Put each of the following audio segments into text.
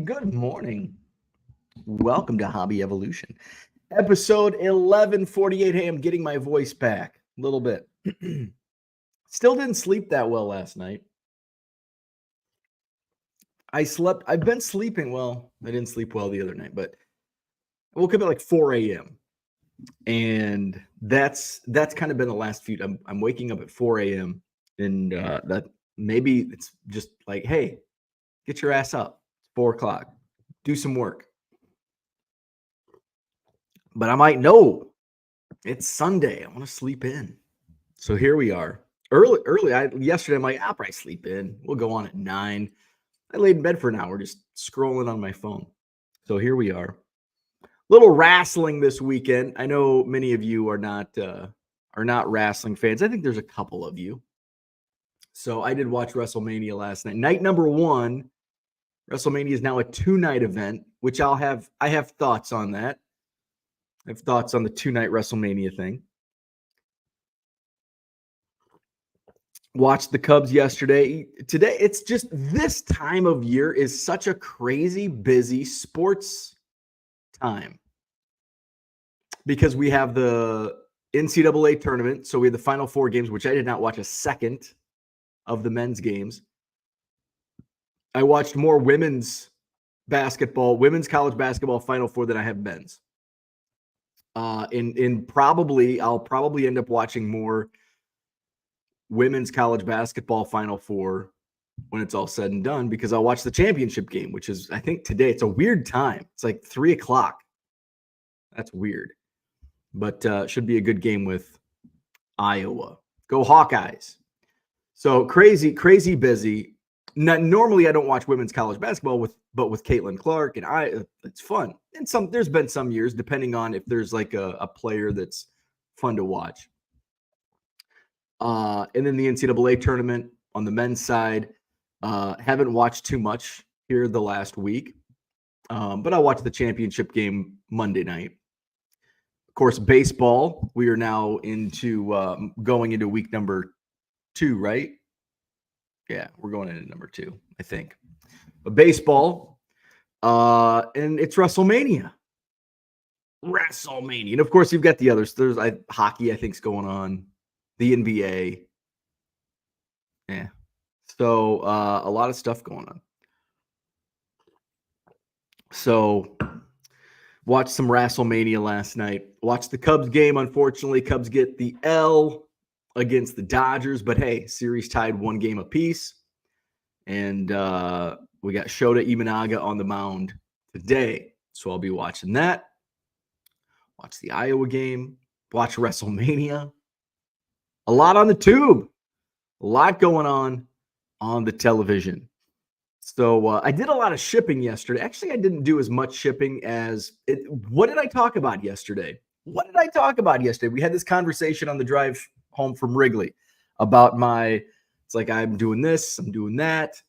Good morning. Welcome to Hobby Evolution, episode 1148. Hey, I'm getting my voice back a little bit. Still didn't sleep that well last night. I've been sleeping well. I didn't sleep well the other night, but I woke up at like 4 a.m. And that's kind of been the last few. I'm waking up at 4 a.m. and that maybe it's just like, hey, get your ass up. It's 4 o'clock. Do some work. But I'm like, no, it's Sunday. I want to sleep in. So here we are. Early. Yesterday I'm like, I'll probably sleep in. We'll go on at 9. I laid in bed for an hour just scrolling on my phone. So here we are. Little wrestling this weekend. I know many of you are not wrestling fans. I think there's a couple of you. So I did watch WrestleMania last night. Night number 1. WrestleMania is now a 2-night event, which I have thoughts on that. I have thoughts on the 2-night WrestleMania thing. Watched the Cubs yesterday. Today, it's just this time of year is such a crazy busy sports time because we have the NCAA tournament. So we have the Final Four games, which I did not watch a second of the men's games. I watched more women's college basketball Final Four than I have men's. I'll probably end up watching more women's college basketball Final Four when it's all said and done, because I'll watch the championship game, which is, I think today, it's a weird time. It's like 3 o'clock. That's weird, but should be a good game with Iowa. Go Hawkeyes. So crazy busy. Normally I don't watch women's college basketball but with Caitlin Clark and it's fun. And there's been some years, depending on if there's like a player that's fun to watch. And then the NCAA tournament on the men's side. Haven't watched too much here the last week, but I watched the championship game Monday night. Of course, baseball. We are now going into week number 2, right? Yeah, we're going into number 2, I think. But baseball, and it's WrestleMania. And of course, you've got the others. There's hockey, I think, is going on. The NBA. Yeah. So a lot of stuff going on. So watched some WrestleMania last night. Watched the Cubs game. Unfortunately, Cubs get the L against the Dodgers. But hey, series tied 1 game apiece. And we got Shota Imanaga on the mound today. So I'll be watching that. Watch the Iowa game. Watch WrestleMania. A lot on the tube. A lot going on the television. So I did a lot of shipping yesterday. Actually, I didn't do as much shipping as what did I talk about yesterday? We had this conversation on the drive home from Wrigley about it's like I'm doing this, I'm doing that.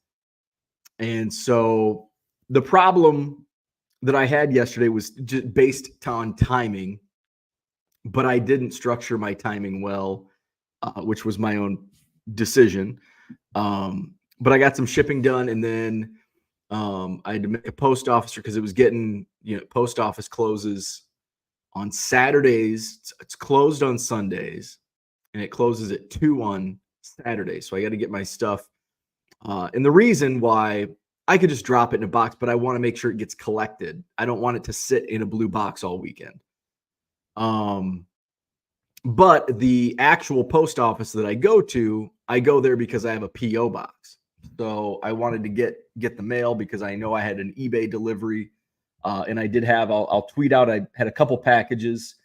And so the problem that I had yesterday was just based on timing, but I didn't structure my timing well, which was my own decision. But I got some shipping done, and then I had to make a post officer because it was getting, post office closes on Saturdays. It's closed on Sundays, and it closes at 2 on Saturdays. So I got to get my stuff. And the reason why I could just drop it in a box, but I want to make sure it gets collected. I don't want it to sit in a blue box all weekend. But the actual post office that I go there because I have a PO box. So I wanted to get the mail because I know I had an eBay delivery, and I did have. I'll tweet out. I had a couple packages,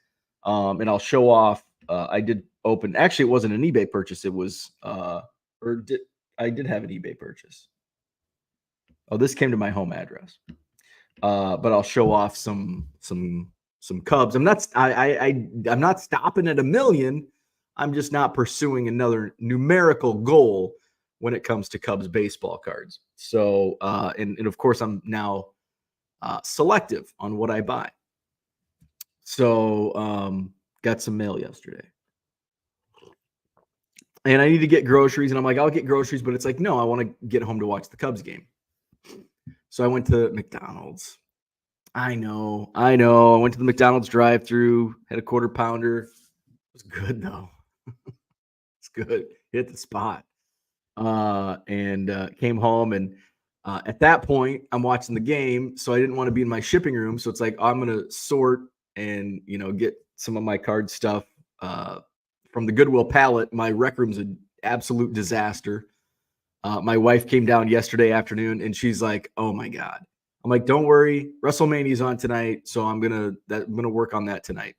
and I'll show off. I did open. Actually, it wasn't an eBay purchase. It was, I did have an eBay purchase. Oh, this came to my home address, but I'll show off some Cubs. I'm not stopping at 1 million. I'm just not pursuing another numerical goal when it comes to Cubs baseball cards. So, and of course, I'm now selective on what I buy. So, got some mail yesterday. And I need to get groceries. And I'm like, I'll get groceries. But it's like, no, I want to get home to watch the Cubs game. So I went to McDonald's. I know. I went to the McDonald's drive-through, had a quarter pounder. It was good though. It's good. Hit the spot. And came home, and at that point I'm watching the game, so I didn't want to be in my shipping room. So it's like I'm gonna sort and get some of my card stuff from the Goodwill pallet. My rec room's an absolute disaster. My wife came down yesterday afternoon and she's like, "Oh my God." I'm like, "Don't worry, WrestleMania's on tonight, so I'm gonna work on that tonight."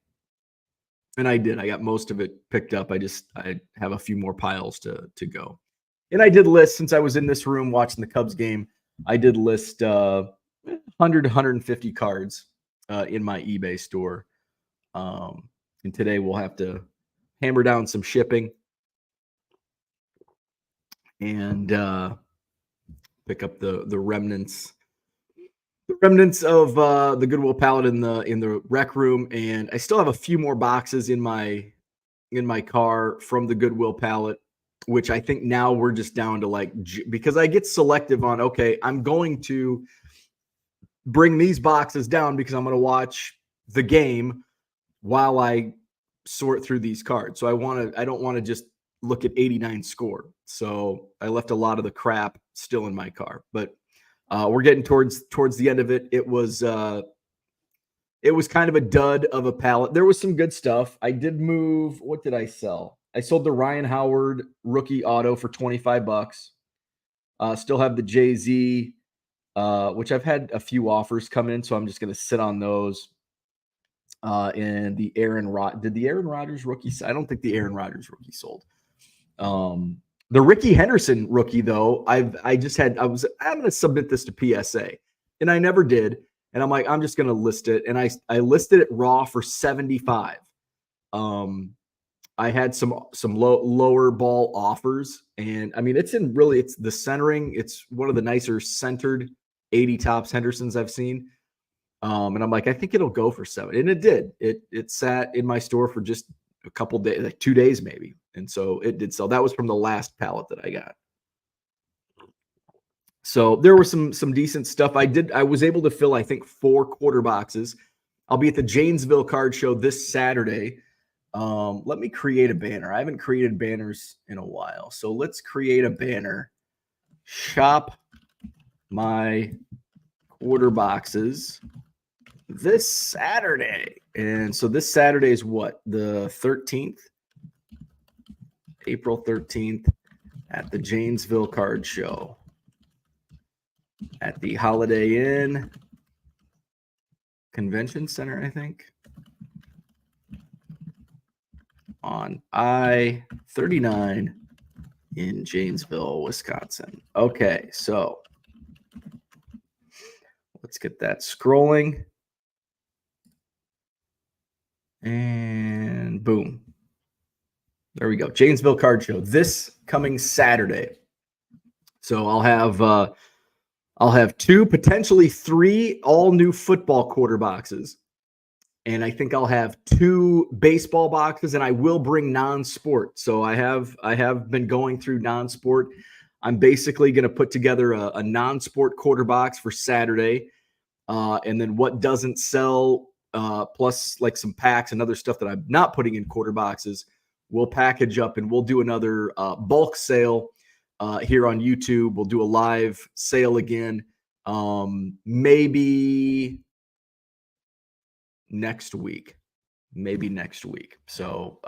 And I did. I got most of it picked up. I have a few more piles to go. And I did list, since I was in this room watching the Cubs game, I did list 100 150 cards in my eBay store. And today we'll have to hammer down some shipping and pick up the remnants of the Goodwill pallet in the rec room. And I still have a few more boxes in my car from the Goodwill pallet, which I think now we're just down to because I get selective on, okay, I'm going to bring these boxes down because I'm going to watch the game while I sort through these cards. So I don't want to just look at 89 score. So I left a lot of the crap still in my car, but we're getting towards the end of it. It was kind of a dud of a pallet. There was some good stuff. I did move. What did I sell? I sold the Ryan Howard rookie auto for $25. Still have the Jay-Z, which I've had a few offers come in, so I'm just going to sit on those. And the did the Aaron Rodgers rookie? I don't think the Aaron Rodgers rookie sold. The Ricky Henderson rookie, though, I'm going to submit this to PSA, and I never did. And I'm like, I'm just going to list it. And I listed it raw for 75. I had some lower ball offers, and I mean, it's the centering. It's one of the nicer centered 80 tops Hendersons I've seen. And I'm like, I think it'll go for 7. And it did. It sat in my store for just a couple days, like 2 days maybe. And so it did sell. That was from the last pallet that I got. So there was some decent stuff. I was able to fill, I think, 4 quarter boxes. I'll be at the Janesville Card Show this Saturday. Let me create a banner. I haven't created banners in a while. So let's create a banner. Shop my quarter boxes this Saturday. And so this Saturday is what? The 13th? April 13th at the Janesville Card Show at the Holiday Inn Convention Center, I think, on I-39 in Janesville, Wisconsin. Okay, so let's get that scrolling. And boom. There we go. Janesville Card Show this coming Saturday. So I'll have 2, potentially 3 all new football quarter boxes. And I think I'll have 2 baseball boxes, and I will bring non-sport. So I have been going through non-sport. I'm basically going to put together a non-sport quarter box for Saturday. And then what doesn't sell, plus like some packs and other stuff that I'm not putting in quarter boxes, we'll package up and we'll do another bulk sale here on YouTube. We'll do a live sale again, maybe next week. So,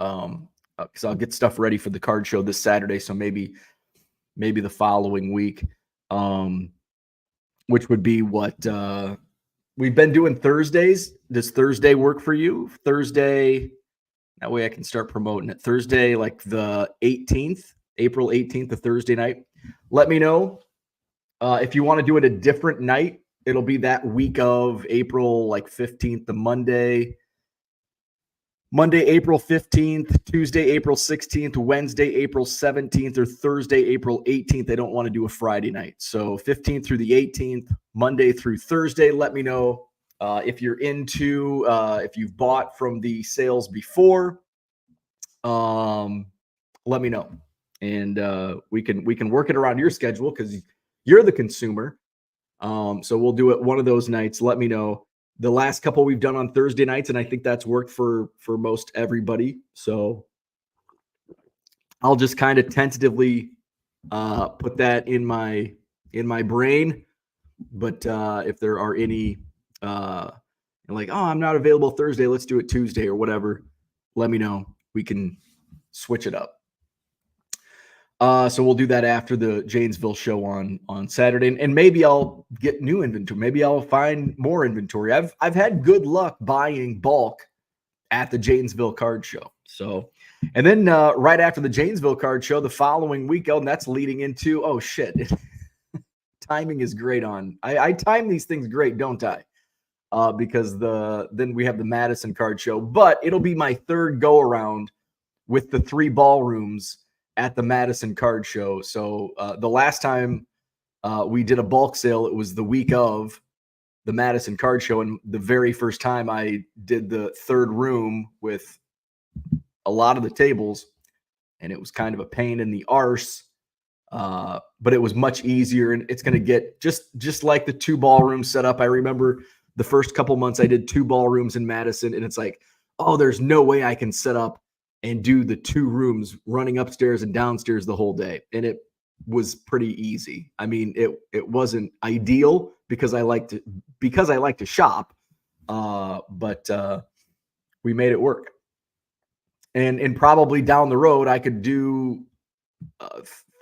because I'll get stuff ready for the card show this Saturday. So maybe the following week, which would be what we've been doing Thursdays. Does Thursday work for you? Thursday. That way I can start promoting it. Thursday, like the 18th, April 18th, the Thursday night. Let me know if you want to do it a different night. It'll be that week of April, like 15th, the Monday, April 15th, Tuesday, April 16th, Wednesday, April 17th, or Thursday, April 18th. I don't want to do a Friday night. So 15th through the 18th, Monday through Thursday. Let me know if you're into, if you've bought from the sales before. Let me know. And we can work it around your schedule because you're the consumer. So we'll do it one of those nights. Let me know. The last couple we've done on Thursday nights, and I think that's worked for most everybody. So I'll just kind of tentatively put that in my brain. But if there are any like, oh, I'm not available Thursday, let's do it Tuesday or whatever, let me know. We can switch it up. So we'll do that after the Janesville show on Saturday, and maybe I'll get new inventory. Maybe I'll find more inventory. I've had good luck buying bulk at the Janesville card show. So, and then right after the Janesville card show, the following weekend, and that's leading into, oh shit, timing is great on. I time these things great, don't I? Because then we have the Madison card show, but it'll be my third go around with the 3 ballrooms at the Madison card show. So the last time we did a bulk sale, it was the week of the Madison card show. And the very first time I did the 3rd room with a lot of the tables, and it was kind of a pain in the arse, but it was much easier, and it's going to get just like the 2 ballrooms set up. I remember the first couple months I did 2 ballrooms in Madison, and it's like, oh, there's no way I can set up and do the 2 rooms running upstairs and downstairs the whole day. And it was pretty easy. I mean, it wasn't ideal because I like to shop, but we made it work. And probably down the road, I could do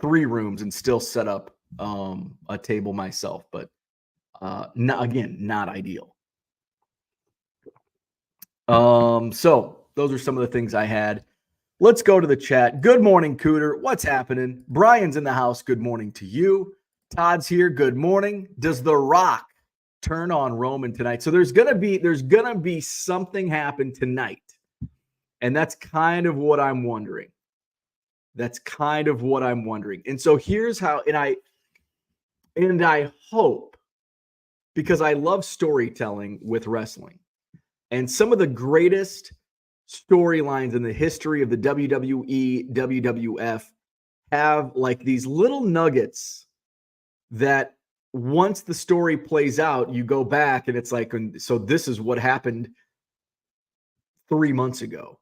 3 rooms and still set up a table myself, but not ideal. So those are some of the things I had. Let's go to the chat. Good morning, Cooter. What's happening? Brian's in the house. Good morning to you. Todd's here. Good morning. Does The Rock turn on Roman tonight? So there's gonna be something happen tonight, and that's kind of what I'm wondering. And so here's how. And I hope, because I love storytelling with wrestling, and some of the greatest storylines in the history of the WWE, WWF have like these little nuggets that once the story plays out, you go back and it's like, so this is what happened 3 months ago.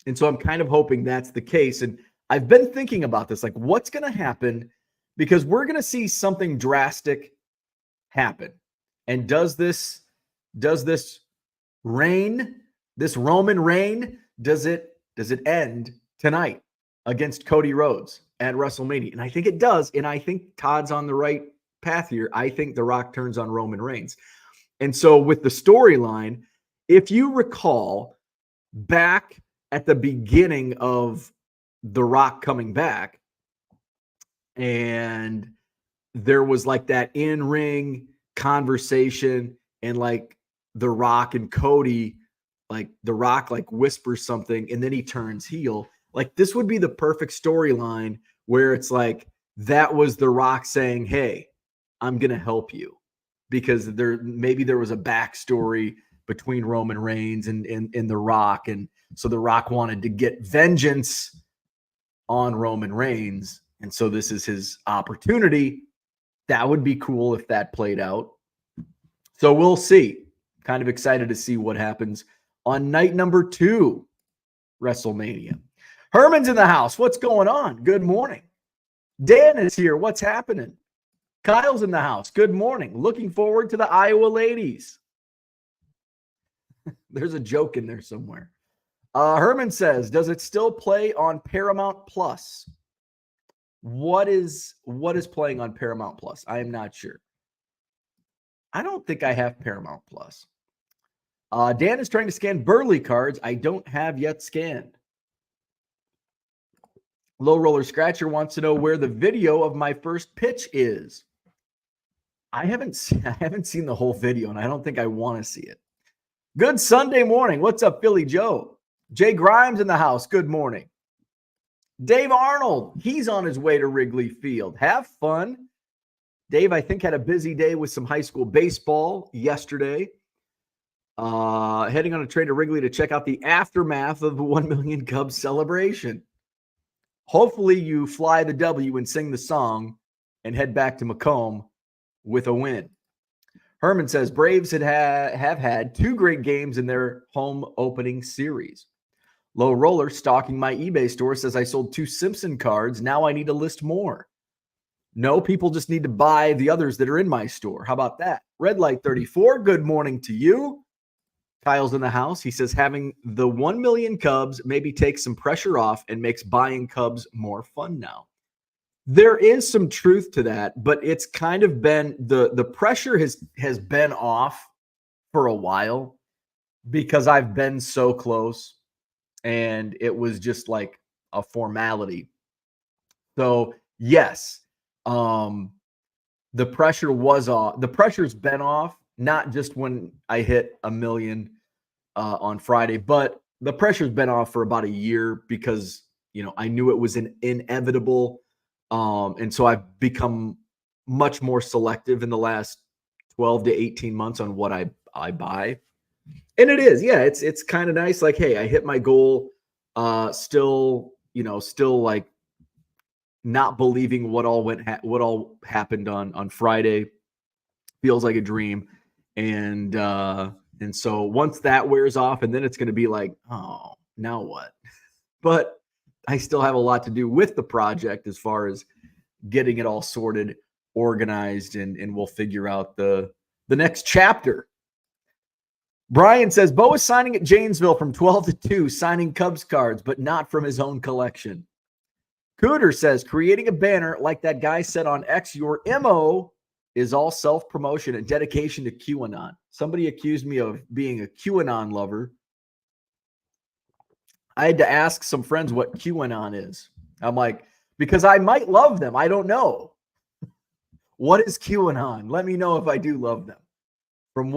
And so I'm kind of hoping that's the case. And I've been thinking about this, like what's going to happen, because we're going to see something drastic happen. And does this reign, this Roman reign, does it end tonight against Cody Rhodes at WrestleMania? And I think it does. And I think Todd's on the right path here. I think The Rock turns on Roman Reigns. And so with the storyline, if you recall back at the beginning of The Rock coming back, and there was like that in-ring conversation, and like The Rock and Cody, like The Rock like whispers something and then he turns heel. Like this would be the perfect storyline where it's like that was The Rock saying, hey, I'm going to help you, because maybe there was a backstory between Roman Reigns and The Rock. And so The Rock wanted to get vengeance on Roman Reigns. And so this is his opportunity. That would be cool if that played out. So we'll see. Kind of excited to see what happens on night number 2, WrestleMania. Herman's in the house. What's going on? Good morning. Dan is here. What's happening? Kyle's in the house. Good morning. Looking forward to the Iowa ladies. There's a joke in there somewhere. Herman says, does it still play on Paramount Plus? What is playing on Paramount Plus? I am not sure. I don't think I have Paramount Plus. Dan is trying to scan Burley cards I don't have yet scanned. Low Roller Scratcher wants to know where the video of my first pitch is. I haven't seen the whole video, and I don't think I want to see it. Good Sunday morning. What's up, Philly Joe? Jay Grimes in the house. Good morning. Dave Arnold, he's on his way to Wrigley Field. Have fun. Dave, I think, had a busy day with some high school baseball yesterday. Heading on a train to Wrigley to check out the aftermath of the 1 million Cubs celebration. Hopefully you fly the W and sing the song and head back to Macomb with a win. Herman says Braves have had 2 great games in their home opening series. Low Roller stalking my eBay store says I sold 2 Simpson cards. Now I need to list more. No, people just need to buy the others that are in my store. How about that? Red Light 34, good morning to you. Kyle's in the house. He says having the 1 million Cubs maybe takes some pressure off and makes buying Cubs more fun now. There is some truth to that, but it's kind of been the pressure has been off for a while because I've been so close and it was just like a formality. So yes, the pressure was off. The pressure's been off, not just when I hit a million on Friday, but the pressure's been off for about a year because, I knew it was an inevitable. And so I've become much more selective in the last 12 to 18 months on what I buy. And it is, yeah, it's kind of nice. Like, hey, I hit my goal, still like not believing what all happened on Friday. Feels like a dream. And so once that wears off, and then it's going to be like, oh, now what? But I still have a lot to do with the project as far as getting it all sorted, organized, and we'll figure out the next chapter. Brian says, Bo is signing at Janesville from 12 to 2, signing Cubs cards, but not from his own collection. Cooter says, creating a banner like that guy said on X, your MO is all self-promotion and dedication to QAnon. Somebody accused me of being a QAnon lover. I had to ask some friends what QAnon is. I'm like, because I might love them. I don't know. What is QAnon? Let me know if I do love them. From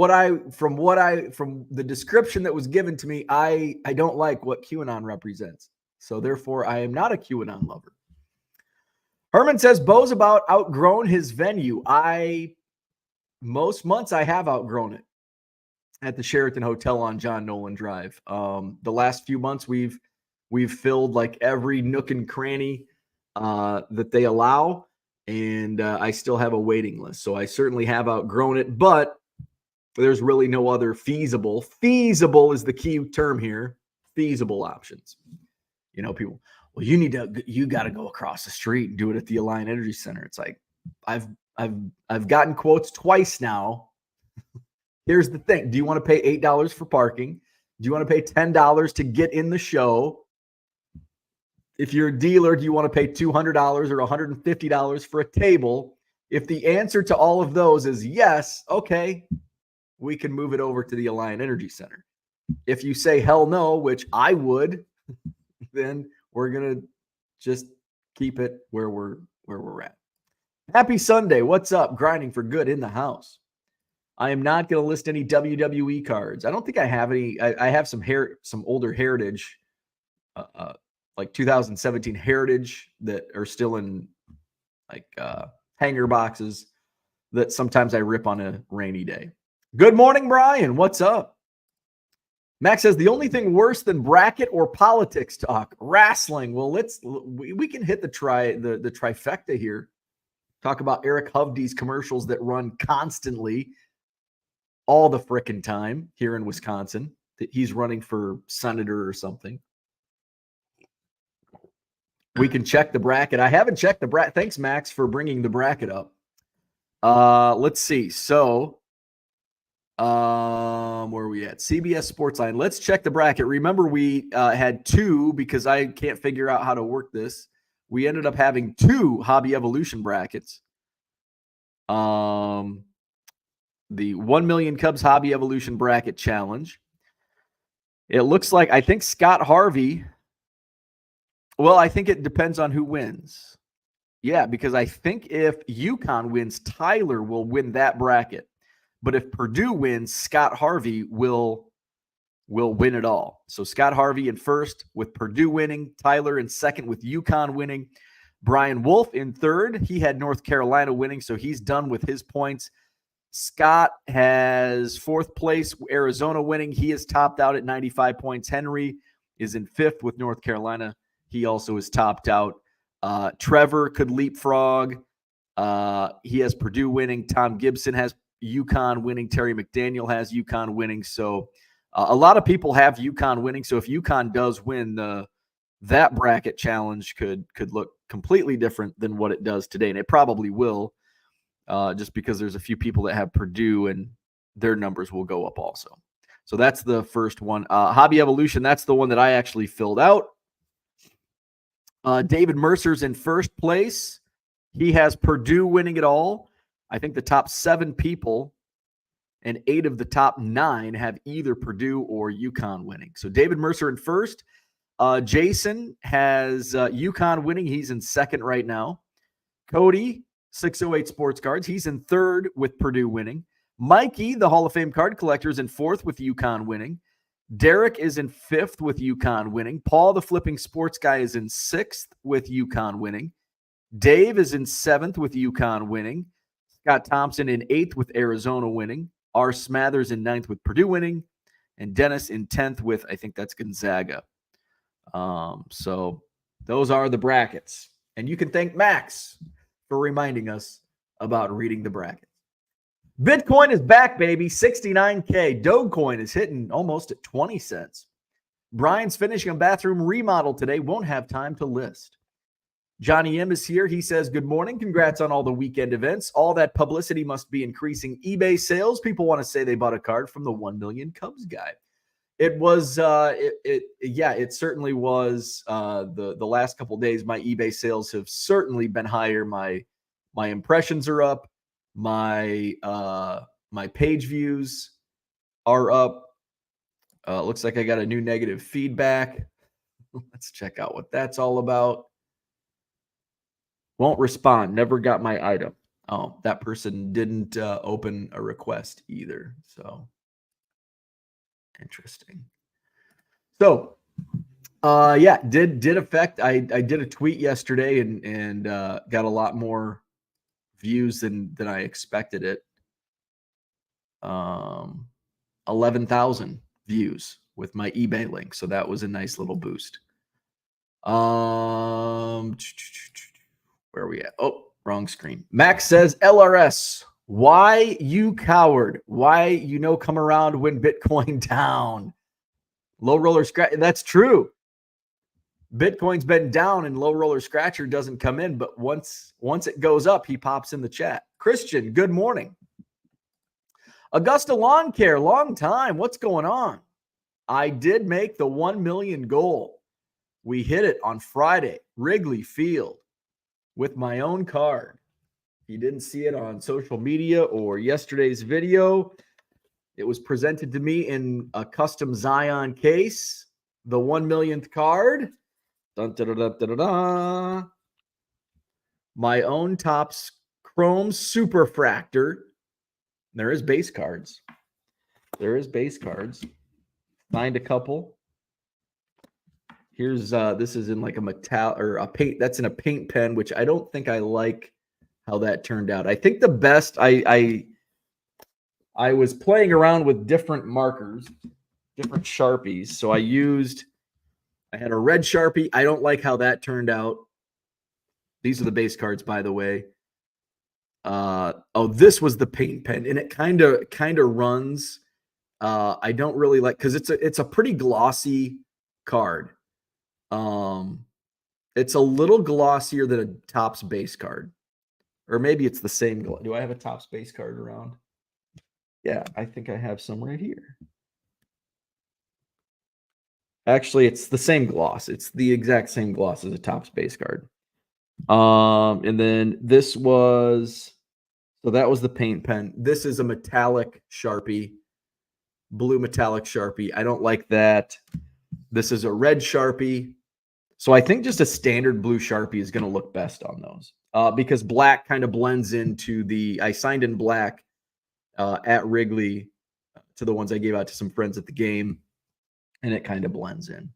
the description that was given to me, I don't like what QAnon represents. So therefore, I am not a QAnon lover. Herman says Bo's about outgrown his venue. Most months I have outgrown it at the Sheraton Hotel on John Nolan Drive. The last few months we've filled like every nook and cranny that they allow, and I still have a waiting list. So I certainly have outgrown it, but there's really no other feasible is the key term here, feasible options. People, well, you got to go across the street and do it at the Alliant Energy Center. It's like, I've gotten quotes twice now. Here's the thing. Do you want to pay $8 for parking? Do you want to pay $10 to get in the show? If you're a dealer, do you want to pay $200 or $150 for a table? If the answer to all of those is yes, okay, we can move it over to the Alliant Energy Center. If you say hell no, which I would, then we're going to just keep it where we're at. Happy Sunday. What's up? Grinding for good in the house. I am not going to list any WWE cards. I don't think I have any. I have some older Heritage, like 2017 Heritage that are still in like hanger boxes that sometimes I rip on a rainy day. Good morning, Brian. What's up? Max says the only thing worse than bracket or politics talk, wrestling. Well, we can hit the trifecta here. Talk about Eric Hovde's commercials that run constantly all the frickin' time here in Wisconsin. That he's running for senator or something. We can check the bracket. I haven't checked the bracket. Thanks, Max, for bringing the bracket up. Let's see. So, where are we at? CBS Sportsline. Let's check the bracket. Remember, we had 2 because I can't figure out how to work this. We ended up having 2 Hobby Evolution brackets. The 1 million Cubs Hobby Evolution Bracket Challenge. It looks like, I think Scott Harvey. Well, I think it depends on who wins. Yeah, because I think if UConn wins, Tyler will win that bracket. But if Purdue wins, Scott Harvey will win it all. So Scott Harvey in first with Purdue winning, Tyler in second with UConn winning, Brian Wolf in third. He had North Carolina winning, so he's done with his points. Scott has fourth place, Arizona winning. He is topped out at 95 points. Henry is in fifth with North Carolina. He also is topped out. Trevor could leapfrog. He has Purdue winning. Tom Gibson has UConn winning. Terry McDaniel has UConn winning. So a lot of people have UConn winning. So if UConn does win, that bracket challenge could look completely different than what it does today. And it probably will, just because there's a few people that have Purdue and their numbers will go up also. So that's the first one. Hobby Evolution, that's the one that I actually filled out. David Mercer's in first place. He has Purdue winning it all. I think the top 7 people and 8 of the top 9 have either Purdue or UConn winning. So David Mercer in first. Jason has UConn winning. He's in second right now. Cody, 608 Sports Cards. He's in third with Purdue winning. Mikey, the Hall of Fame card collector, is in fourth with UConn winning. Derek is in fifth with UConn winning. Paul, the flipping sports guy, is in sixth with UConn winning. Dave is in seventh with UConn winning. Scott Thompson in eighth with Arizona winning. R. Smathers in ninth with Purdue winning. And Dennis in 10th with, I think that's Gonzaga. So those are the brackets. And you can thank Max for reminding us about reading the brackets. Bitcoin is back, baby. 69K. Dogecoin is hitting almost at 20 cents. Brian's finishing a bathroom remodel today. Won't have time to list. Johnny M is here. He says, good morning. Congrats on all the weekend events. All that publicity must be increasing eBay sales. People want to say they bought a card from the 1 million Cubs guy. It was, it certainly was. The last couple of days, my eBay sales have certainly been higher. My impressions are up. My page views are up. Looks like I got a new negative feedback. Let's check out what that's all about. Won't respond. Never got my item. Oh, that person didn't open a request either. So interesting. So, did affect. I did a tweet yesterday and got a lot more views than I expected it. 11,000 views with my eBay link. So that was a nice little boost. Where are we at? Oh, wrong screen. Max says, LRS, why you coward? Why come around when Bitcoin down? Low roller scratch. That's true. Bitcoin's been down and low roller scratcher doesn't come in, but once it goes up, he pops in the chat. Christian, good morning. Augusta Lawn Care, long time. What's going on? I did make the 1 million goal. We hit it on Friday, Wrigley Field, with my own card. If you didn't see it on social media or yesterday's video, it was presented to me in a custom Zion case, the 1 millionth card. Dun, da, da, da, da, da, da. My own Topps Chrome Superfractor. There is base cards. Find a couple. Here's this is in like a metal or a paint. That's in a paint pen, which I don't think I like how that turned out. I think the best I was playing around with different markers, different Sharpies. So I had a red Sharpie. I don't like how that turned out. These are the base cards, by the way. This was the paint pen, and it kind of runs. I don't really like because it's a pretty glossy card. It's a little glossier than a Topps base card, or maybe it's the same. Do I have a Topps base card around? Yeah, I think I have some right here. Actually, it's the same gloss. It's the exact same gloss as a Topps base card. And then this was, so that was the paint pen. This is a metallic Sharpie, blue metallic Sharpie. I don't like that. This is a red Sharpie. So I think just a standard blue Sharpie is going to look best on those because black kind of blends into I signed in black at Wrigley to the ones I gave out to some friends at the game, and it kind of blends in.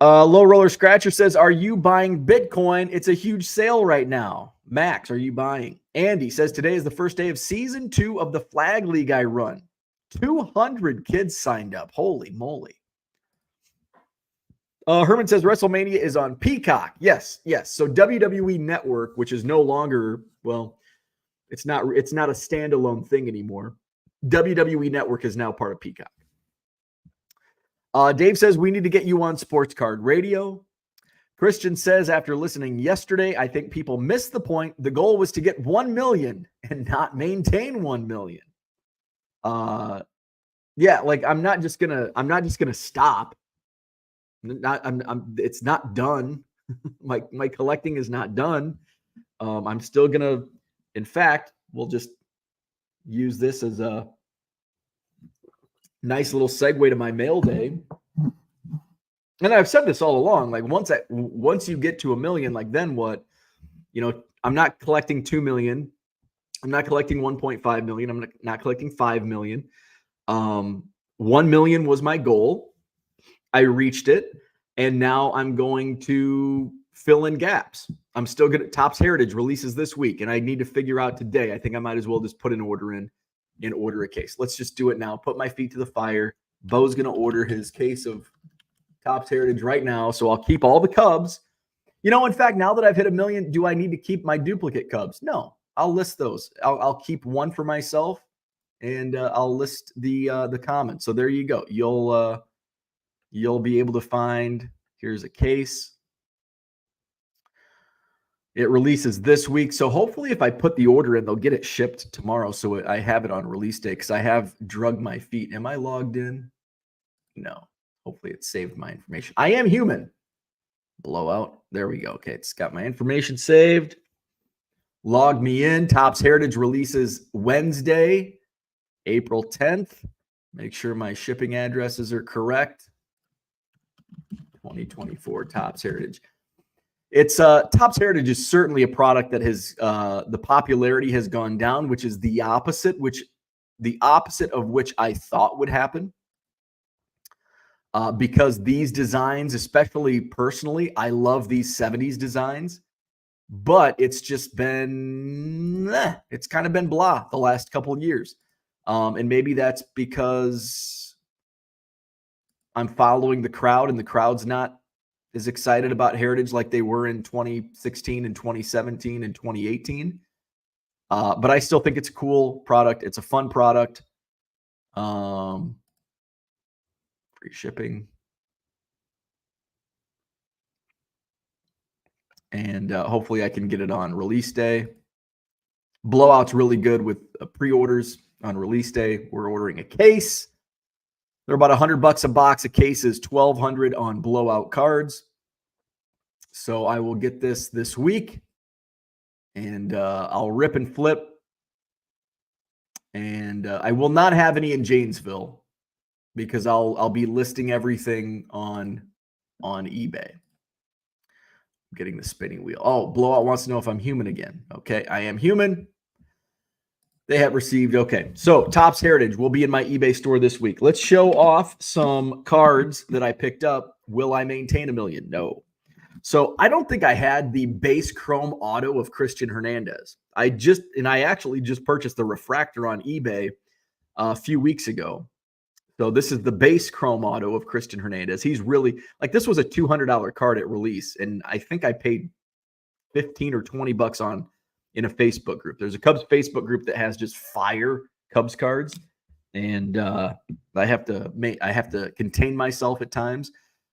Low Roller Scratcher says, are you buying Bitcoin? It's a huge sale right now. Max, are you buying? Andy says, today is the first day of season 2 of the Flag League I run. 200 kids signed up. Holy moly. Herman says Wrestlemania is on Peacock. Yes. So WWE Network, which is no longer, well, it's not a standalone thing anymore. WWE Network is now part of Peacock. Dave says we need to get you on Sports Card Radio. Christian says after listening yesterday, I think people missed the point. The goal was to get 1 million and not maintain 1 million. Yeah, like I'm not just gonna stop. It's not done. my collecting is not done. I'm still gonna, in fact, we'll just use this as a nice little segue to my mail day. And I've said this all along, like once you get to 1 million, like then what? I'm not collecting 2 million. I'm not collecting 1.5 million. I'm not collecting 5 million. 1 million was my goal. I reached it, and now I'm going to fill in gaps. I'm still good at Topps Heritage releases this week, and I need to figure out today. I think I might as well just put an order in and order a case. Let's just do it now. Put my feet to the fire. Bo's going to order his case of Topps Heritage right now, so I'll keep all the Cubs. In fact, now that I've hit 1 million, do I need to keep my duplicate Cubs? No, I'll list those. I'll keep one for myself, and I'll list the common. So there you go. You'll be able to find, here's a case. It releases this week. So hopefully if I put the order in, they'll get it shipped tomorrow. So I have it on release day because I have drugged my feet. Am I logged in? No. Hopefully it saved my information. I am human. Blowout. There we go. Okay. It's got my information saved. Log me in. Topps Heritage releases Wednesday, April 10th. Make sure my shipping addresses are correct. 2024 Topps Heritage. It's Topps Heritage is certainly a product that has the popularity has gone down, which is the opposite of which I thought would happen. Because these designs, especially personally, I love these 70s designs, but it's just been it's kind of been blah the last couple of years. And maybe that's because I'm following the crowd, and the crowd's not as excited about Heritage like they were in 2016 and 2017 and 2018. But I still think it's a cool product. It's a fun product. Free shipping. And hopefully I can get it on release day. Blowout's really good with pre-orders on release day. We're ordering a case. They're about $100 a box of cases, 1,200 on Blowout cards. So I will get this week, and I'll rip and flip. And I will not have any in Janesville because I'll be listing everything on eBay. I'm getting the spinning wheel. Oh, Blowout wants to know if I'm human again. Okay, I am human. They have received. Okay, so Topps Heritage will be in my eBay store this week. Let's show off some cards that I picked up. Will I maintain 1 million? No. So I don't think I had the base chrome auto of Christian Hernandez. I actually just purchased the refractor on eBay a few weeks ago. So this is the base chrome auto of Christian Hernandez. He's really like, this was a $200 card at release, and I think I paid $15 or $20 on in a Facebook group. There's a Cubs Facebook group that has just fire Cubs cards, and I have to contain myself at times.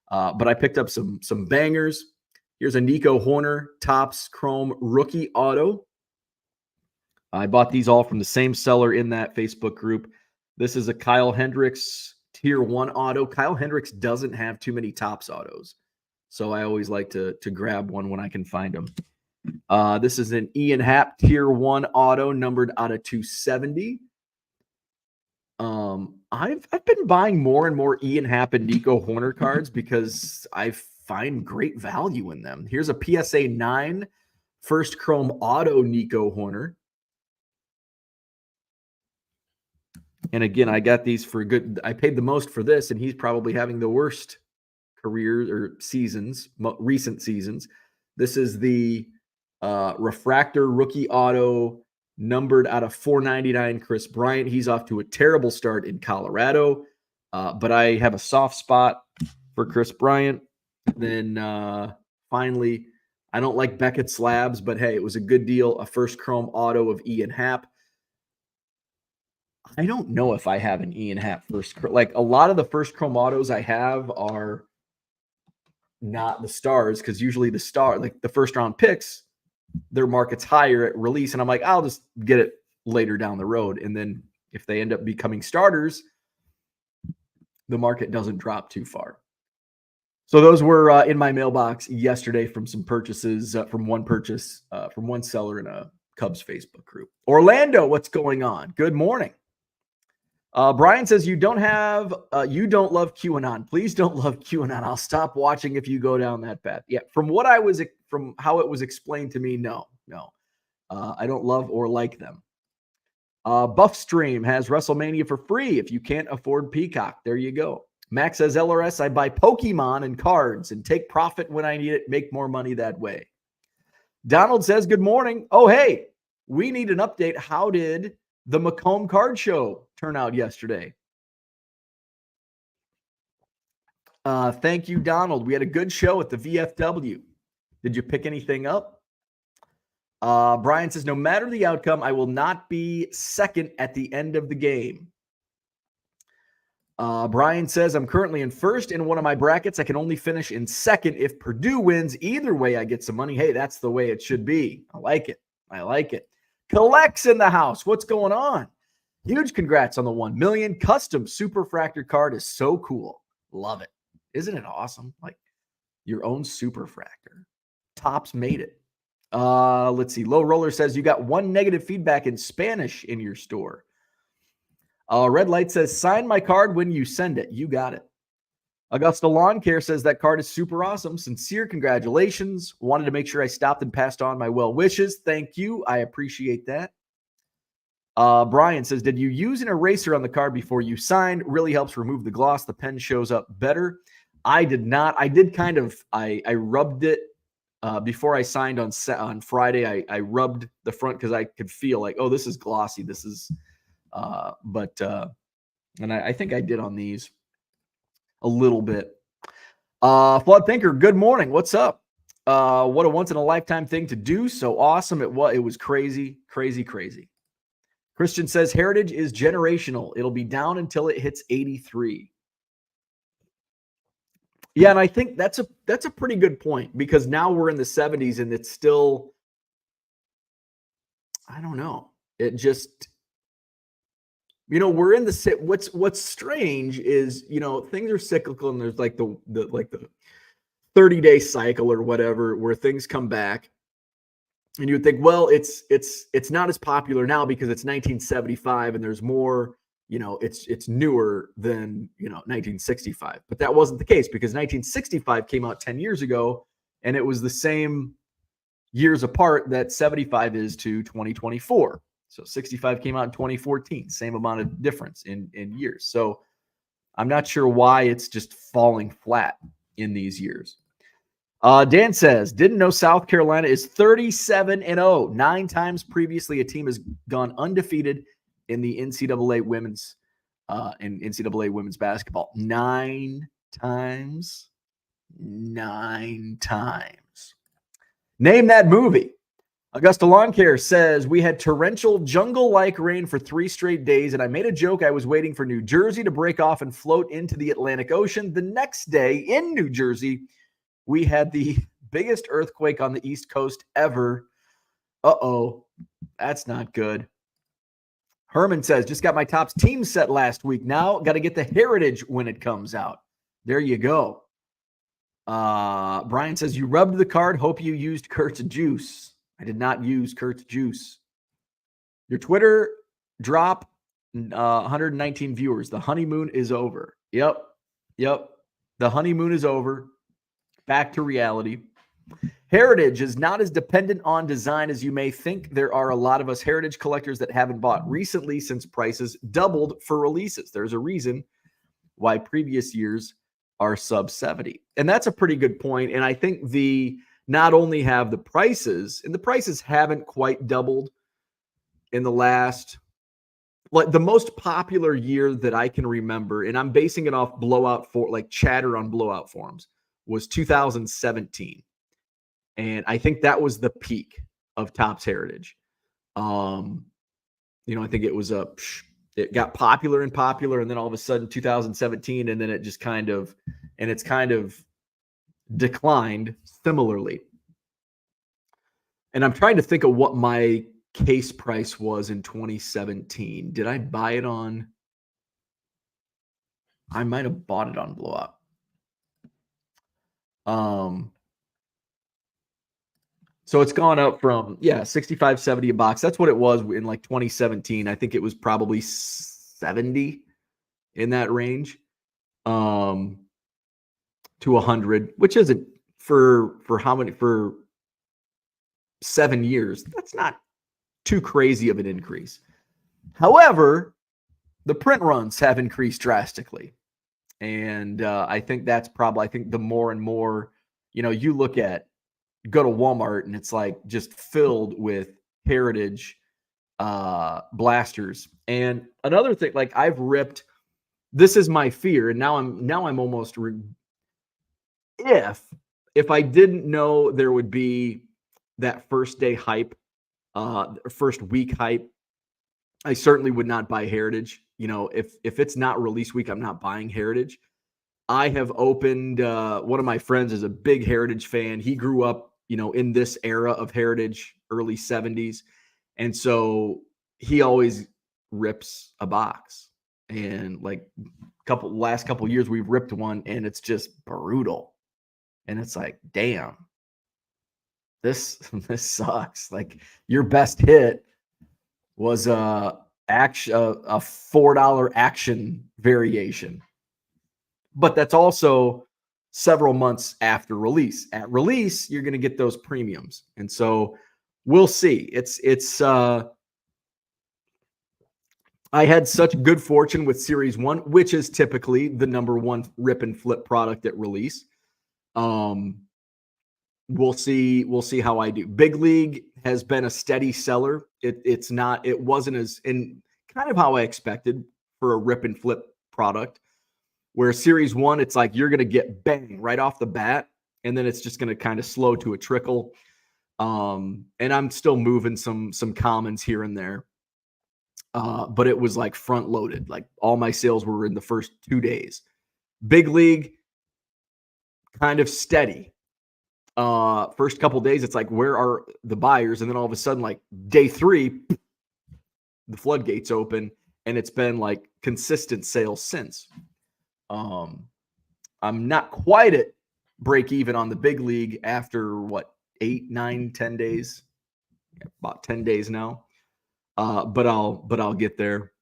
But I picked up some bangers. Here's a Nico Horner Topps Chrome rookie auto. I bought these all from the same seller in that Facebook group. This is a Kyle Hendricks Tier 1 auto. Kyle Hendricks doesn't have too many Topps autos, so I always like to grab one when I can find them. This is an Ian Happ Tier 1 auto numbered out of 270. I've been buying more and more Ian Happ and Nico Horner cards because I find great value in them. Here's a PSA 9 first chrome auto Nico Horner. And again, I got these for good. I paid the most for this, and he's probably having the worst career or seasons, recent seasons. This is the refractor rookie auto numbered out of 499 Chris Bryant. He's off to a terrible start in Colorado, but I have a soft spot for Chris Bryant. Then finally, I don't like Beckett slabs, but hey, it was a good deal. A first chrome auto of Ian Happ. I don't know if I have an Ian Happ first. Like a lot of the first chrome autos I have are not the stars, because usually the star, like the first round picks, their market's higher at release. And I'm like, I'll just get it later down the road. And then if they end up becoming starters, the market doesn't drop too far. So those were in my mailbox yesterday from some purchases, from one seller in a Cubs Facebook group. Orlando, what's going on? Good morning. Brian says you don't love QAnon. Please don't love QAnon. I'll stop watching if you go down that path. Yeah, from how it was explained to me, no. I don't love or like them. Buffstream has Wrestlemania for free if you can't afford Peacock. There you go. Max says, LRS, I buy Pokemon and cards and take profit when I need it, make more money that way. Donald says, good morning. Oh, hey, we need an update. How did the Macomb Card Show turn out yesterday? Thank you, Donald. We had a good show at the VFW. Did you pick anything up? Brian says, no matter the outcome, I will not be second at the end of the game. Brian says, I'm currently in first in one of my brackets. I can only finish in second if Purdue wins. Either way, I get some money. Hey, that's the way it should be. I like it. Collects in the house. What's going on? Huge congrats on the 1 million. Custom Superfractor card is so cool. Love it. Isn't it awesome? Like your own Superfractor. Topps made it. Let's see. Low Roller says you got one negative feedback in Spanish in your store. Red Light says, sign my card when you send it. You got it. Augusta Lawn Care says that card is super awesome. Sincere congratulations. Wanted to make sure I stopped and passed on my well wishes. Thank you. I appreciate that. Brian says, did you use an eraser on the card before you signed? Really helps remove the gloss. The pen shows up better. I did not. I did kind of, I rubbed it before I signed on Friday. I rubbed the front because I could feel like, oh, this is glossy. This is, and I think I did on these a little bit. Flood Thinker, good morning. What's up? What a once in a lifetime thing to do. So awesome. It was crazy. Christian says Heritage is generational. It'll be down until it hits 83. Yeah, and I think that's a pretty good point, because now we're in the 70s and it's still, I don't know. It just, we're in the what's strange is, things are cyclical, and there's like the 30-day cycle or whatever where things come back. And you would think, well, it's not as popular now because it's 1975 and there's more, it's newer than, 1965. But that wasn't the case, because 1965 came out 10 years ago and it was the same years apart that 75 is to 2024. So 65 came out in 2014, same amount of difference in years. So I'm not sure why it's just falling flat in these years. Dan says, didn't know South Carolina is 37-0. 9 times previously, a team has gone undefeated in the NCAA women's basketball. 9 times. 9 times. Name that movie. Augusta Lawn Care says, we had torrential jungle-like rain for 3 straight days, and I made a joke I was waiting for New Jersey to break off and float into the Atlantic Ocean. The next day in New Jersey, we had the biggest earthquake on the East Coast ever. Uh-oh, that's not good. Herman says, just got my Topps team set last week. Now got to get the Heritage when it comes out. There you go. Brian says, you rubbed the card. Hope you used Kurt's juice. I did not use Kurt's juice. Your Twitter drop, 119 viewers. The honeymoon is over. Yep. The honeymoon is over. Back to reality. Heritage is not as dependent on design as you may think. There are a lot of us Heritage collectors that haven't bought recently since prices doubled for releases. There's a reason why previous years are sub 70. And that's a pretty good point. And I think not only have the prices, and the prices haven't quite doubled in the last, like the most popular year that I can remember, and I'm basing it off chatter on blowout forums. was 2017. And I think that was the peak of Topps Heritage. I think it was it got popular, and then all of a sudden 2017, and then it's kind of declined similarly. And I'm trying to think of what my case price was in 2017. Did I buy it on? I might have bought it on Blowout. So it's gone up from 65, 70 a box. That's what it was in like 2017. I think it was probably 70 in that range. To 100, which isn't for how many, for 7 years. That's not too crazy of an increase. However, the print runs have increased drastically. And I think that's probably, I think the more and more, you go to Walmart and it's like just filled with Heritage blasters. And another thing, like I've ripped, this is my fear. And now I'm almost, if I didn't know there would be that first day hype, first week hype, I certainly would not buy Heritage. If it's not release week, I'm not buying Heritage. I have opened, one of my friends is a big Heritage fan. He grew up, in this era of Heritage, early 70s. And so he always rips a box. And like last couple years, we've ripped one and it's just brutal. And it's like, damn, this sucks. Like your best hit was a $4 action variation. But that's also several months after release. At release, you're going to get those premiums. And so we'll see. I had such good fortune with Series 1, which is typically the number one rip and flip product at release. We'll see how I do. Big League has been a steady seller. It wasn't as in kind of how I expected for a rip and flip product. Where Series 1, it's like you're going to get bang right off the bat, and then it's just going to kind of slow to a trickle. And I'm still moving some commons here and there. But it was like front loaded. Like all my sales were in the first 2 days. Big League, kind of steady. First couple days, it's like, where are the buyers? And then all of a sudden, like day 3, the floodgates open, and it's been like consistent sales since. I'm not quite at break even on the Big League after 8, 9, 10 days, about 10 days now. But I'll get there.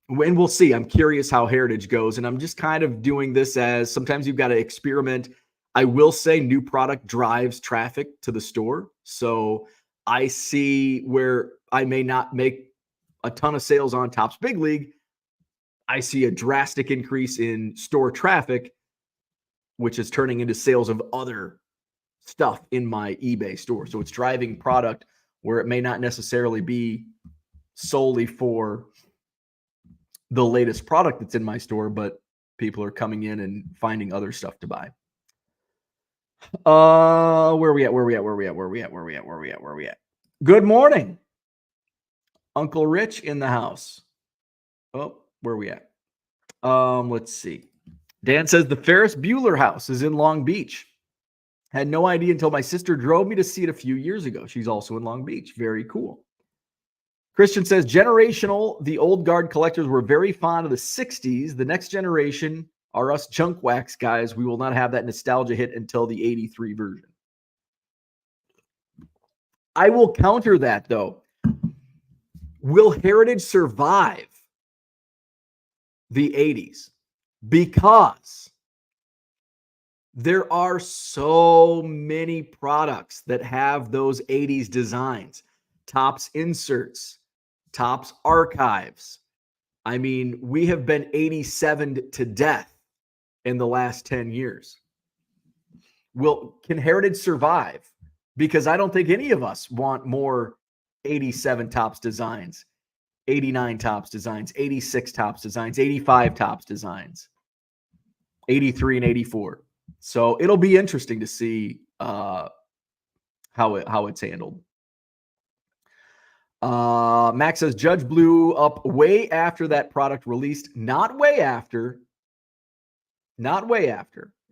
And we'll see. I'm curious how Heritage goes. And I'm just kind of doing this as sometimes you've got to experiment. I will say new product drives traffic to the store. So I see where I may not make a ton of sales on Topps Big League. I see a drastic increase in store traffic, which is turning into sales of other stuff in my eBay store. So it's driving product where it may not necessarily be solely for the latest product that's in my store, but people are coming in and finding other stuff to buy. Where are we at? Good morning. Uncle Rich in the house. Oh, where are we at? Let's see. Dan says the Ferris Bueller house is in Long Beach. Had no idea until my sister drove me to see it a few years ago. She's also in Long Beach. Very cool. Christian says generational. The old guard collectors were very fond of the 60s. The next generation are us junk wax guys. We will not have that nostalgia hit until the 83 version. I will counter that though. Will Heritage survive the 80s? Because there are so many products that have those 80s designs. Topps inserts, Topps archives. I mean, we have been 87'd to death in the last 10 years. Can Heritage survive? Because I don't think any of us want more 87 Topps designs, 89 Topps designs, 86 Topps designs, 85 Topps designs, 83 and 84. So it'll be interesting to see how it's handled. Max says Judge blew up way after that product released. Not way after.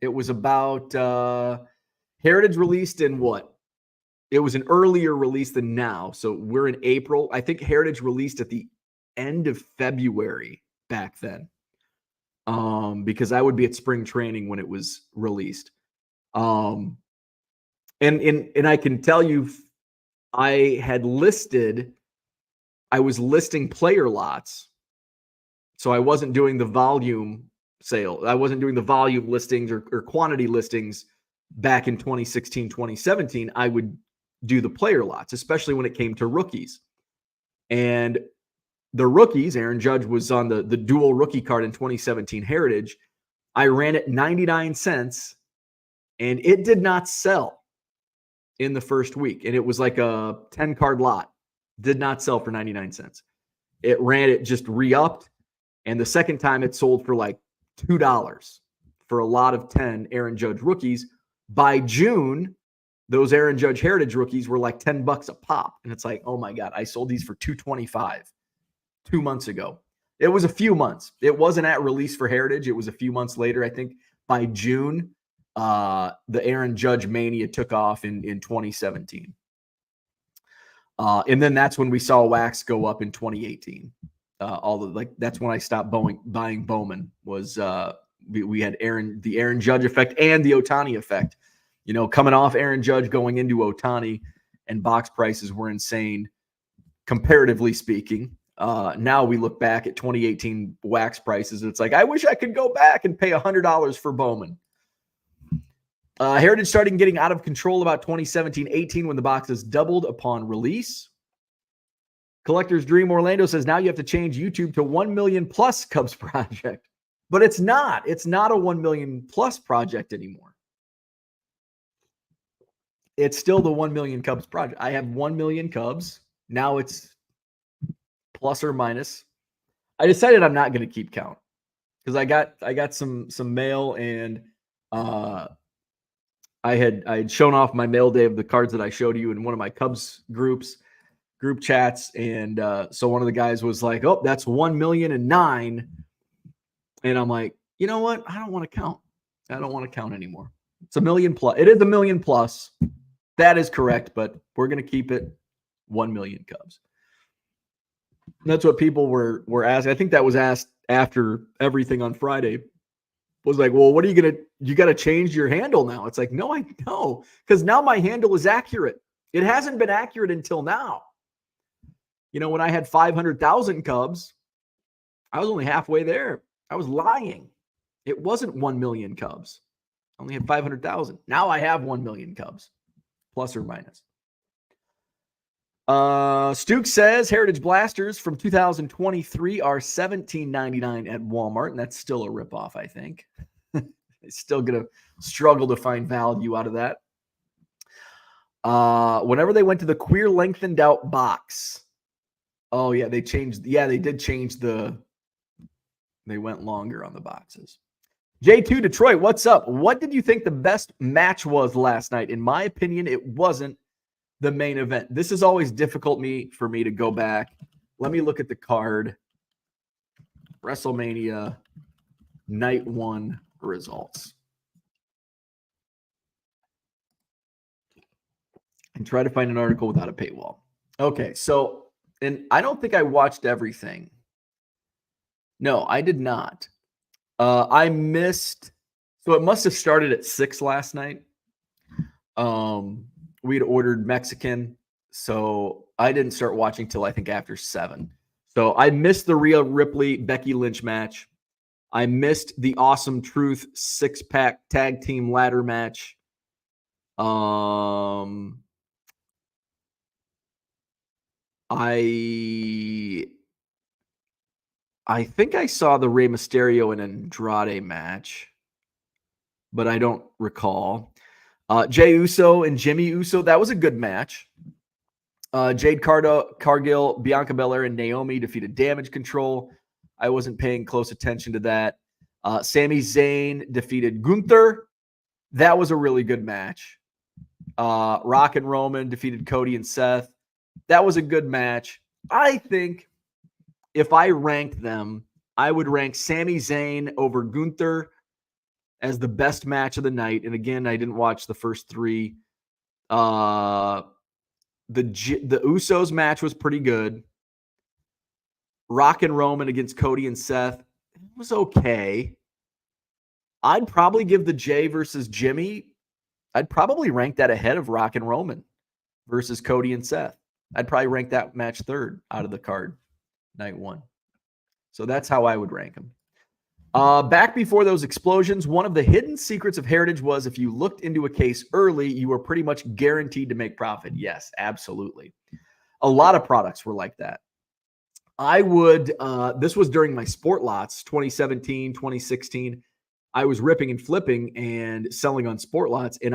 It was about Heritage released in what? It was an earlier release than now. So we're in April. I think Heritage released at the end of February back then. Because I would be at spring training when it was released. And I can tell you, I was listing player lots. So I wasn't doing the volume sale. I wasn't doing the volume listings or quantity listings back in 2016, 2017. I would do the player lots, especially when it came to rookies. And the rookies, Aaron Judge was on the dual rookie card in 2017 Heritage. I ran it 99 cents and it did not sell in the first week. And it was like a 10 card lot. Did not sell for 99 cents. It just re-upped. And the second time it sold for like $2 for a lot of 10 Aaron Judge rookies. By June, those Aaron Judge Heritage rookies were like $10 a pop. And it's like, oh my God, I sold these for $225 2 months ago. It was a few months. It wasn't at release for Heritage. It was a few months later. I think by June, the Aaron Judge mania took off in 2017. And then that's when we saw wax go up in 2018. That's when I stopped buying Bowman. Was we had the Aaron Judge effect and the Ohtani effect. You know, coming off Aaron Judge going into Ohtani, and box prices were insane, comparatively speaking. Now we look back at 2018 wax prices. It's like, I wish I could go back and pay $100 for Bowman. Heritage started getting out of control about 2017-18 when the boxes doubled upon release. Collector's Dream Orlando says now you have to change YouTube to 1 million plus Cubs project. But it's not. It's not a 1 million plus project anymore. It's still the 1 million Cubs project. I have 1 million Cubs. Now it's plus or minus. I decided I'm not going to keep count because I got some mail, and I had shown off my mail day of the cards that I showed you in one of my Cubs group chats, and so one of the guys was like, "Oh, that's 1,000,009," and I'm like, you know what? I don't want to count. I don't want to count anymore. It's a million plus. It is a million plus. That is correct, but we're going to keep it 1 million Cubs. That's what people were asking. I think that was asked after everything on Friday. Was like, well, what are you got to change your handle now? It's like, no, I know, because now my handle is accurate. It hasn't been accurate until now. You know, when I had 500,000 Cubs, I was only halfway there. I was lying. It wasn't 1 million Cubs. I only had 500,000. Now I have 1 million Cubs, plus or minus. Stuke says Heritage Blasters from 2023 are $17.99 at Walmart, and that's still a ripoff, I think. It's still going to struggle to find value out of that. Whenever they went to the queer lengthened out box. Oh, yeah, they changed. Yeah, they did change they went longer on the boxes. J2 Detroit, what's up? What did you think the best match was last night? In my opinion, it wasn't the main event. This is always difficult for me to go back. Let me look at the card. WrestleMania Night 1 results. And try to find an article without a paywall. Okay, so, and I don't think I watched everything. No, I did not. I missed, so it must have started at 6 last night. We had ordered Mexican, so I didn't start watching till I think after 7. So I missed the Rhea Ripley Becky Lynch match. I missed the Awesome Truth 6-pack tag team ladder match. I think I saw the Rey Mysterio and Andrade match, but I don't recall. Jey Uso and Jimmy Uso, that was a good match. Jade Cargill, Bianca Belair, and Naomi defeated Damage Control. I wasn't paying close attention to that. Sami Zayn defeated Gunther. That was a really good match. Rock and Roman defeated Cody and Seth. That was a good match. I think if I ranked them, I would rank Sami Zayn over Gunther as the best match of the night. And again, I didn't watch the first three. The Usos match was pretty good. Rock and Roman against Cody and Seth was okay. I'd probably give the Jay versus Jimmy. I'd probably rank that ahead of Rock and Roman versus Cody and Seth. I'd probably rank that match third out of the card, night one. So that's how I would rank them. Back before those explosions, one of the hidden secrets of Heritage was if you looked into a case early, you were pretty much guaranteed to make profit. Yes, absolutely. A lot of products were like that. I would, this was during my sport lots, 2017, 2016. I was ripping and flipping and selling on sport lots, and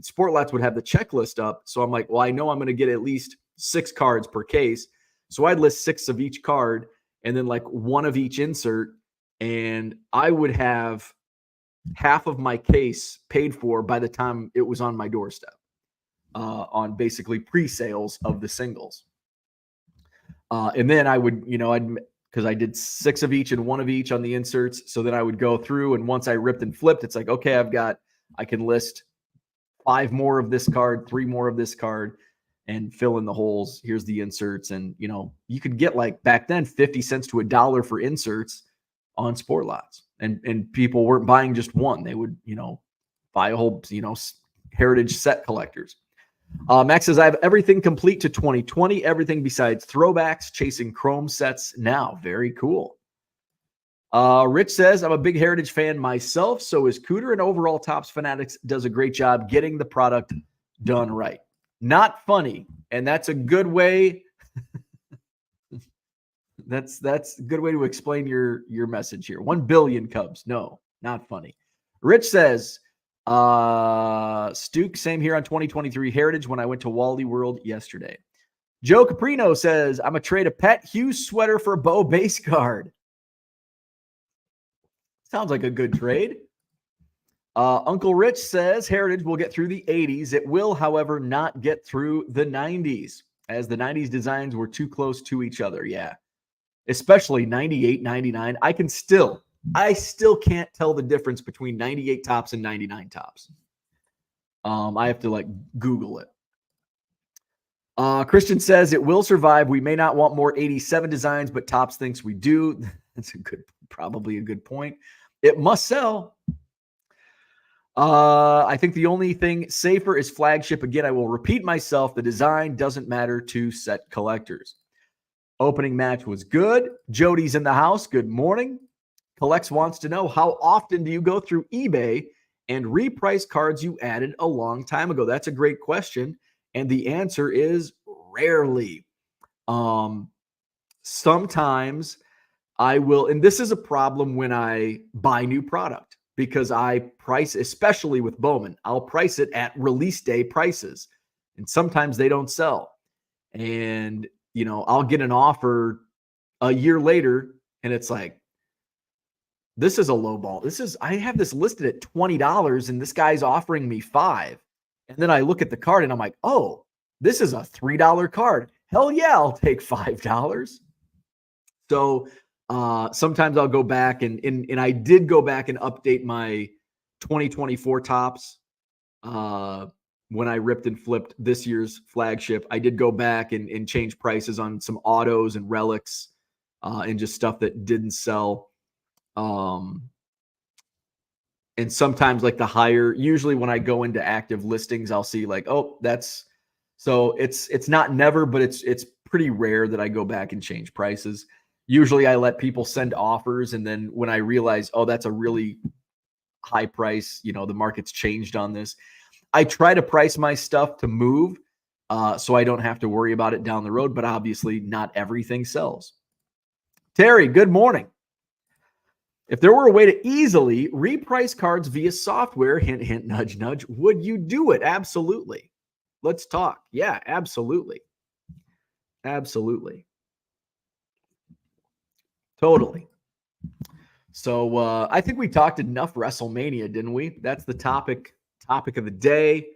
sport lots would have the checklist up. So I'm like, well, I know I'm going to get at least 6 cards per case. So I'd list 6 of each card and then like 1 of each insert. And I would have half of my case paid for by the time it was on my doorstep on basically pre-sales of the singles. And then I would, because I did 6 of each and 1 of each on the inserts. So then I would go through, and once I ripped and flipped, it's like, okay, I can list 5 more of this card, 3 more of this card, and fill in the holes. Here's the inserts. And, you could get like back then 50 cents to $1 for inserts on sport lots. And people weren't buying just one. They would, buy a whole, Heritage set collectors. Max says, I have everything complete to 2020, everything besides throwbacks, chasing chrome sets now. Very cool. Rich says, I'm a big Heritage fan myself, so is Cooter, and overall Topps Fanatics does a great job getting the product done right. Not funny, and that's a good way. That's a good way to explain your message here. 1 billion Cubs. No, not funny. Rich says, Stuke, same here on 2023 Heritage when I went to Wally World yesterday. Joe Caprino says, I'm a trade a Pat Hughes sweater for a Bo base card. Sounds like a good trade. Uncle Rich says Heritage will get through the 80s. It will, however, not get through the 90s, as the 90s designs were too close to each other. Yeah. Especially 98, 99. I still can't tell the difference between 98 tops and 99 tops. I have to Google it. Christian says it will survive. We may not want more 87 designs, but Topps thinks we do. That's probably a good point. It must sell. I think the only thing safer is flagship. Again, I will repeat myself. The design doesn't matter to set collectors. Opening match was good. Jody's in the house. Good morning. Collects wants to know, how often do you go through eBay and reprice cards you added a long time ago? That's a great question. And the answer is rarely. Sometimes I will, and this is a problem when I buy new product, because I price, especially with Bowman, I'll price it at release day prices. And sometimes they don't sell. And, I'll get an offer a year later and it's like, this is a low ball. I have this listed at $20 and this guy's offering me $5. And then I look at the card and I'm like, oh, this is a $3 card. Hell yeah, I'll take $5. So sometimes I'll go back and I did go back and update my 2024 Topps when I ripped and flipped this year's flagship. I did go back and change prices on some autos and relics and just stuff that didn't sell. And sometimes the higher, usually when I go into active listings, I'll see it's not never, but it's pretty rare that I go back and change prices. Usually I let people send offers. And then when I realize, oh, that's a really high price, the market's changed on this, I try to price my stuff to move so I don't have to worry about it down the road. But obviously not everything sells. Terry, good morning. If there were a way to easily reprice cards via software, hint, hint, nudge, nudge, would you do it? Absolutely. Let's talk. Yeah, absolutely. Absolutely. Totally. So I think we talked enough Wrestlemania, didn't we? That's the topic topic of the day.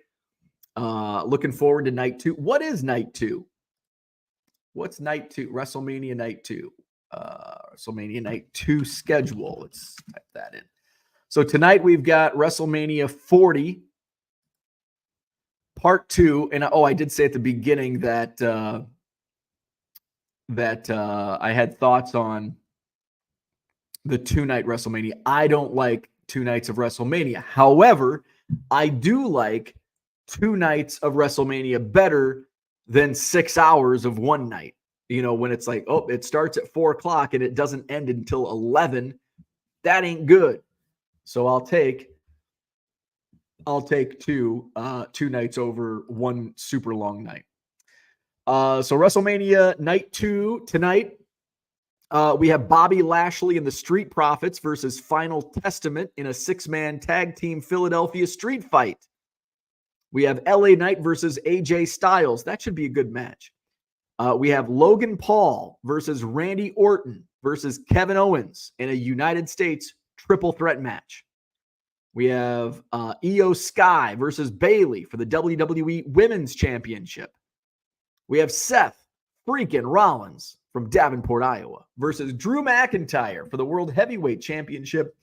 Looking forward to night 2. What is night 2? What's night 2? WrestleMania night 2. WrestleMania night 2 schedule. Let's type that in. So tonight we've got WrestleMania 40, part 2. And I did say at the beginning that I had thoughts on the 2-night WrestleMania. I don't like 2 nights of WrestleMania. However, I do like 2 nights of WrestleMania better than 6 hours of one night. You know, when it's like, oh, it starts at 4 o'clock and it doesn't end until 11. That ain't good. So I'll take 2 nights over one super long night. So WrestleMania night 2 tonight. We have Bobby Lashley and the Street Profits versus Final Testament in a 6-man tag team Philadelphia street fight. We have LA Knight versus AJ Styles. That should be a good match. We have Logan Paul versus Randy Orton versus Kevin Owens in a United States triple threat match. We have Io Sky versus Bayley for the WWE Women's Championship. We have Seth freaking Rollins from Davenport, Iowa versus Drew McIntyre for the World Heavyweight Championship.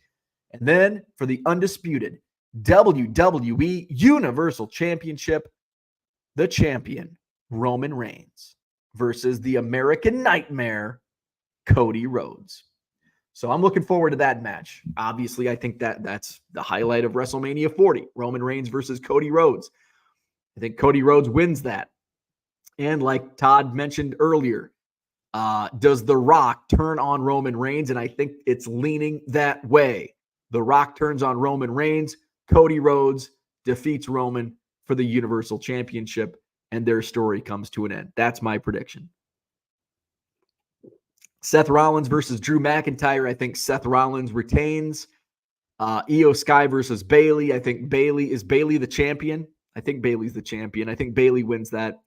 And then for the undisputed WWE Universal Championship, the champion, Roman Reigns versus the American Nightmare, Cody Rhodes. So I'm looking forward to that match. Obviously, I think that's the highlight of WrestleMania 40, Roman Reigns versus Cody Rhodes. I think Cody Rhodes wins that. And like Todd mentioned earlier, does The Rock turn on Roman Reigns? And I think it's leaning that way. The Rock turns on Roman Reigns. Cody Rhodes defeats Roman for the Universal Championship, and their story comes to an end. That's my prediction. Seth Rollins versus Drew McIntyre. I think Seth Rollins retains. Io Sky versus Bayley. I think Bayley the champion. I think Bayley's the champion. I think Bayley wins that.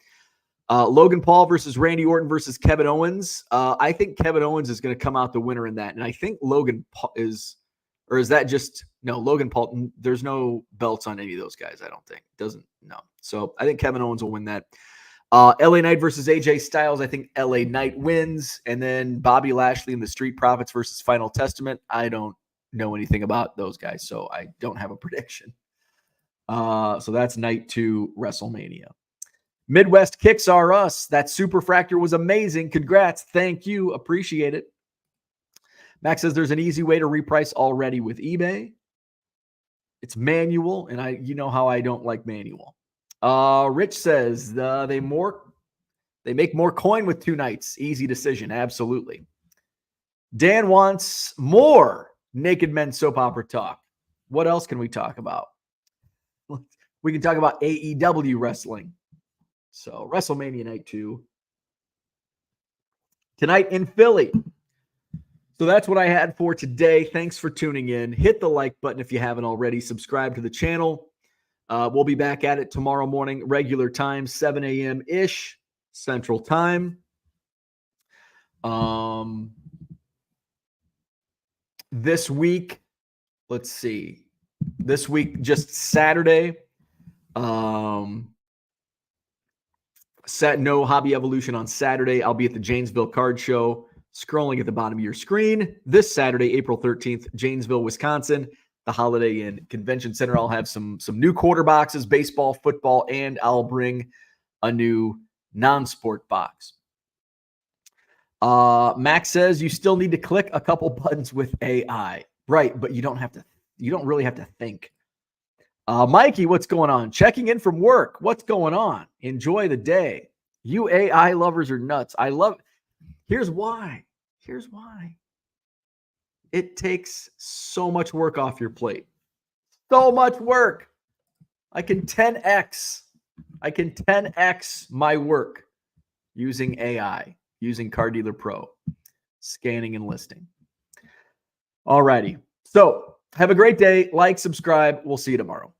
Logan Paul versus Randy Orton versus Kevin Owens. I think Kevin Owens is going to come out the winner in that. And I think Logan Paul Logan Paul, there's no belts on any of those guys, I don't think. No. So I think Kevin Owens will win that. LA Knight versus AJ Styles. I think LA Knight wins. And then Bobby Lashley and the Street Profits versus Final Testament. I don't know anything about those guys, so I don't have a prediction. So that's night 2 WrestleMania. Midwest Kicks Are Us. That Super Fractor was amazing. Congrats. Thank you. Appreciate it. Max says there's an easy way to reprice already with eBay. It's manual, and you know how I don't like manual. Rich says they make more coin with 2 nights. Easy decision. Absolutely. Dan wants more Naked Men soap opera talk. What else can we talk about? We can talk about AEW wrestling. So WrestleMania night 2 tonight in Philly. So that's what I had for today. Thanks for tuning in. Hit the like button if you haven't already. Subscribe to the channel. We'll be back at it tomorrow morning, regular time, 7 a.m.-ish Central Time. This week, let's see. This week, just Saturday. No Hobby Evolution on Saturday. I'll be at the Janesville Card Show, scrolling at the bottom of your screen. This Saturday, April 13th, Janesville, Wisconsin, the Holiday Inn Convention Center. I'll have some new quarter boxes, baseball, football, and I'll bring a new non-sport box. Max says you still need to click a couple buttons with AI. Right, but you don't really have to think. Mikey, what's going on? Checking in from work. What's going on? Enjoy the day. You AI lovers are nuts. I love it. Here's why. It takes so much work off your plate. So much work. I can 10x my work using AI, using Car Dealer Pro, scanning and listing. All righty. So have a great day. Like, subscribe. We'll see you tomorrow.